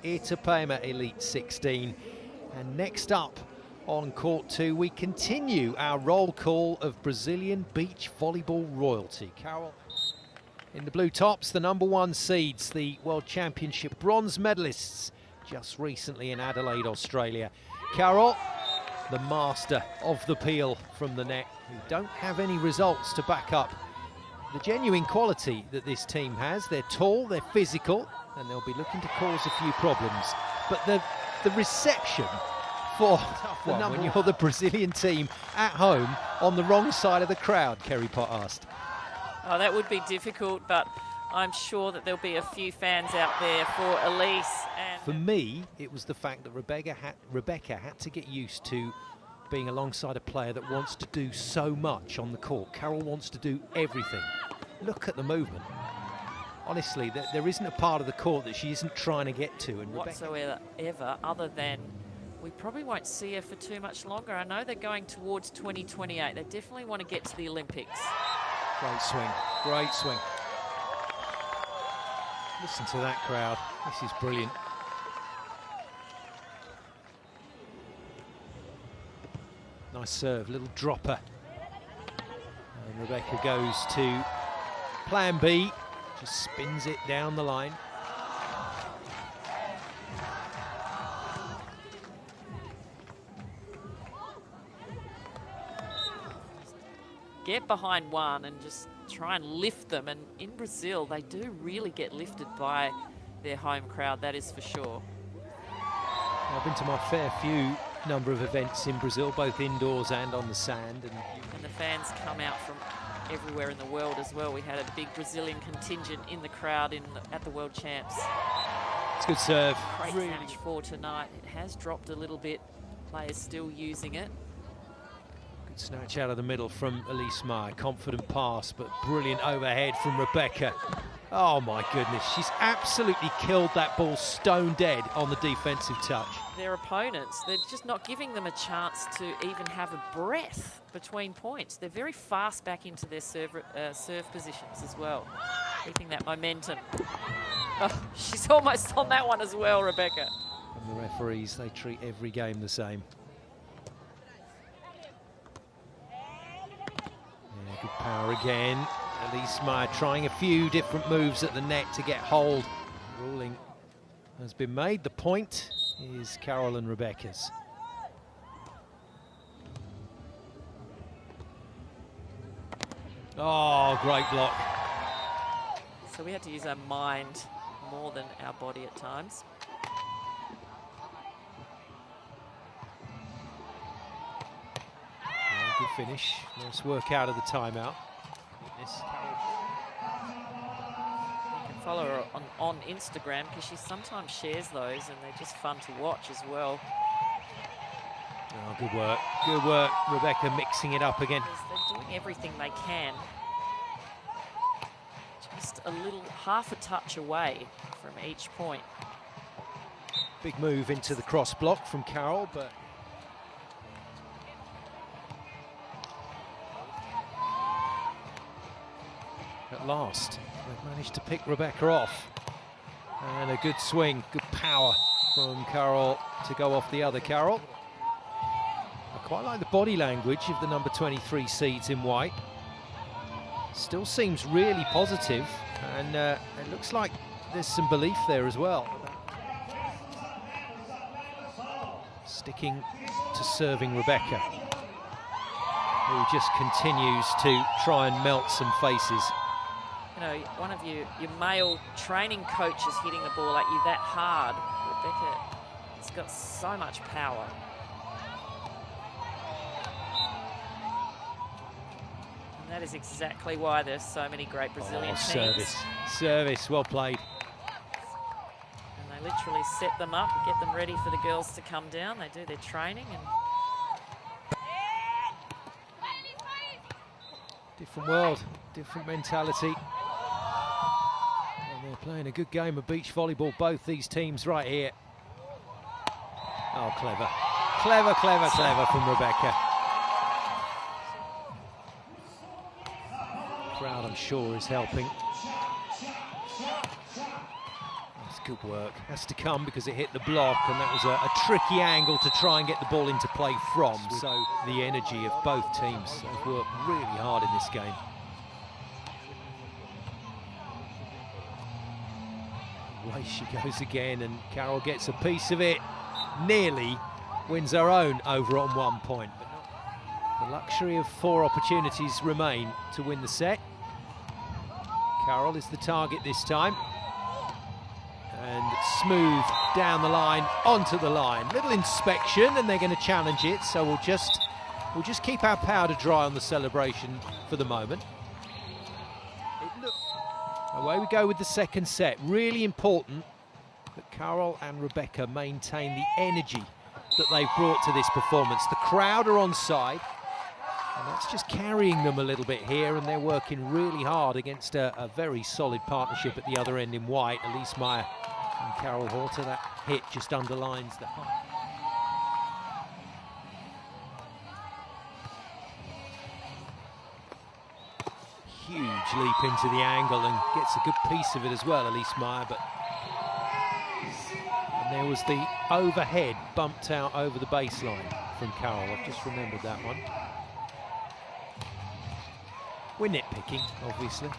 Itapema Elite 16. And next up on Court 2, we continue our roll call of Brazilian beach volleyball royalty. Carol in the blue tops, the #1 seeds, the World Championship bronze medalists just recently in Adelaide, Australia. Carol, the master of the peel from the net, who don't have any results to back up the genuine quality that this team has. They're tall, they're physical, and they'll be looking to cause a few problems. But the reception for the number when you're the Brazilian team at home on the wrong side of the crowd, Kerry Pott asked. Oh, that would be difficult, but I'm sure that there'll be a few fans out there for Elize. And for me, it was the fact that Rebecca had to get used to being alongside a player that wants to do so much on the court. Carol wants to do everything. Look at the movement. Honestly, there isn't a part of the court that she isn't trying to get to. And whatsoever, other than we probably won't see her for too much longer. I know they're going towards 2028. They definitely want to get to the Olympics. Great swing, great swing. Listen to that crowd. This is brilliant. Nice serve, little dropper. And Rebecca goes to plan B, just spins it down the line. Get behind one and just try and lift them. And in Brazil, they do really get lifted by their home crowd, that is for sure. I've been to my fair few number of events in Brazil, both indoors and on the sand. And the fans come out from everywhere in the world as well. We had a big Brazilian contingent in the crowd at the World Champs. It's a good serve. Great match for tonight. It has dropped a little bit. Players still using it. Good snatch out of the middle from Elize Maia. Confident pass, but brilliant overhead from Rebecca. Oh my goodness, she's absolutely killed that ball stone dead on the defensive touch. Their opponents, they're just not giving them a chance to even have a breath between points. They're very fast back into their serve positions as well, keeping that momentum. Oh, she's almost on that one as well, Rebecca. And the referees, they treat every game the same. Yeah, good power again. Elize Maia trying a few different moves at the net to get hold. Ruling has been made. The point is Carol and Rebecca's. Oh, great block. So we had to use our mind more than our body at times. Yeah, good finish. Nice work out of the timeout. You can follow her on Instagram because she sometimes shares those and they're just fun to watch as well. Oh, good work. Good work. Rebecca mixing it up again. They're doing everything they can. Just a little, half a touch away from each point. Big move into the cross block from Carol, but at last, they've managed to pick Rebecca off. And a good swing, good power from Carol to go off the other Carol. I quite like the body language of the number 23 seeds in white. Still seems really positive, and it looks like there's some belief there as well. Sticking to serving Rebecca, who just continues to try and melt some faces. You know, one of your male training coaches hitting the ball at you that hard. Rebecca has got so much power. And that is exactly why there's so many great Brazilian teams. Service, well played. And they literally set them up, get them ready for the girls to come down. They do their training and different world, different mentality. And they're playing a good game of beach volleyball, both these teams right here. Oh, clever. Clever, clever, clever from Rebecca. The crowd, I'm sure, is helping. It's good work. Has to come because it hit the block, and that was a tricky angle to try and get the ball into play from. So the energy of both teams have worked really hard in this game. Away she goes again, and Carol gets a piece of it. Nearly wins her own over on 1 point. The luxury of 4 opportunities remain to win the set. Carol is the target this time. And smooth down the line, onto the line. Little inspection, and they're going to challenge it. So we'll just keep our powder dry on the celebration for the moment. Away we go with the second set. Really important that Carol and Rebecca maintain the energy that they've brought to this performance. The crowd are on side, and that's just carrying them a little bit here, and they're working really hard against a very solid partnership at the other end in white. Elize Maia and Carol Horta. That hit just underlines the height. Huge leap into the angle and gets a good piece of it as well, Elize Maia. And there was the overhead bumped out over the baseline from Carol. I've just remembered that one. We're nitpicking, obviously.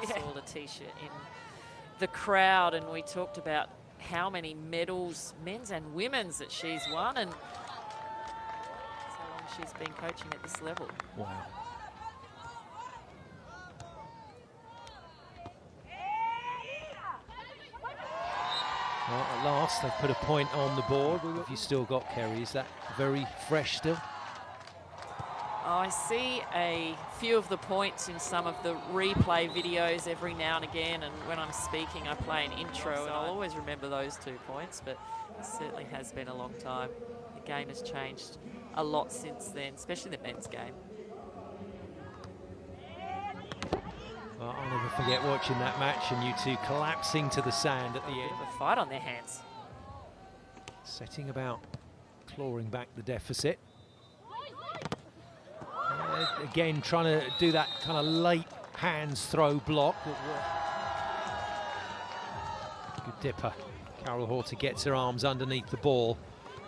Yeah. Saw Letitia in the crowd, and we talked about how many medals, men's and women's, that she's won, and so long she's been coaching at this level. Wow. Well, at last, they've put a point on the board. Have you still got, Kerry? Is that very fresh still? I see a few of the points in some of the replay videos every now and again, and when I'm speaking I play an intro, and I'll always remember those 2 points, but it certainly has been a long time. The game has changed a lot since then, especially the men's game. Well, I'll never forget watching that match and you two collapsing to the sand at the end. A fight on their hands. Setting about clawing back the deficit. Again, trying to do that kind of late hands throw block. Good dipper. Carol Horta gets her arms underneath the ball,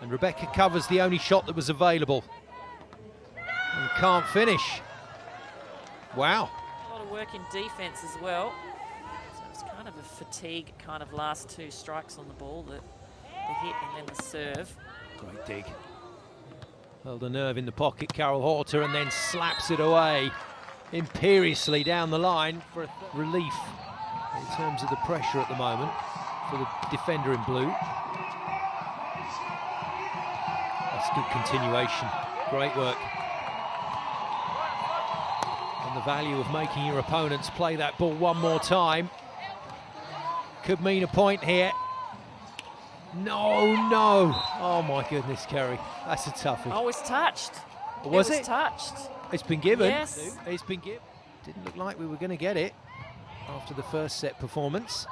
and Rebecca covers the only shot that was available and can't finish. Wow. A lot of work in defense as well. So it's kind of a fatigue kind of last 2 strikes on the ball, the hit and then the serve. Great dig. Held a nerve in the pocket, Carol Horta, and then slaps it away imperiously down the line for relief in terms of the pressure at the moment for the defender in blue. That's good continuation. Great work. And the value of making your opponents play that ball one more time could mean a point here. No, no. Oh my goodness, Kerry. That's a toughie. Oh, it's touched. Was it? Was touched. It's been given. Yes. It's been given. Didn't look like we were going to get it after the first set performance.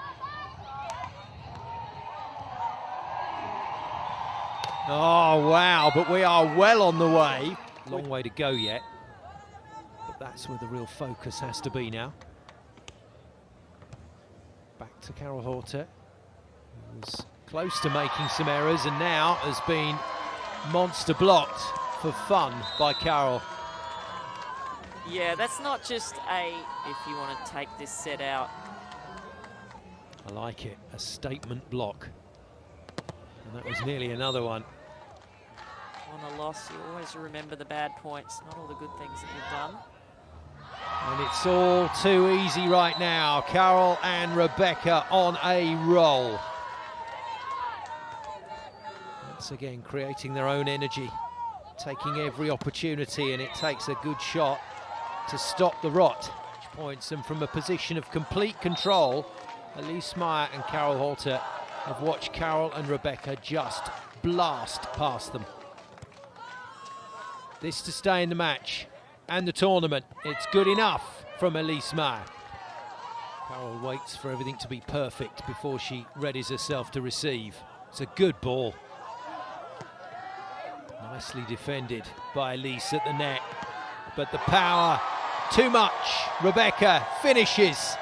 Oh, wow. But we are well on the way. Long way to go yet. But that's where the real focus has to be now. Back to Carol Horta, who was close to making some errors and now has been monster blocked for fun by Carol. Yeah, that's not just if you want to take this set out. I like it, a statement block. And that was nearly another one. On a loss, you always remember the bad points, not all the good things that you've done. And it's all too easy right now. Carol and Rebecca on a roll. Once again, creating their own energy, taking every opportunity, and it takes a good shot to stop the rot. Which points them from a position of complete control. Elize Maia and Carol Horta have watched Carol and Rebecca just blast past them. This to stay in the match and the tournament. It's good enough from Elize Maia. Carol waits for everything to be perfect before she readies herself to receive. It's a good ball. Nicely defended by Elize at the net, but the power, too much. Rebecca finishes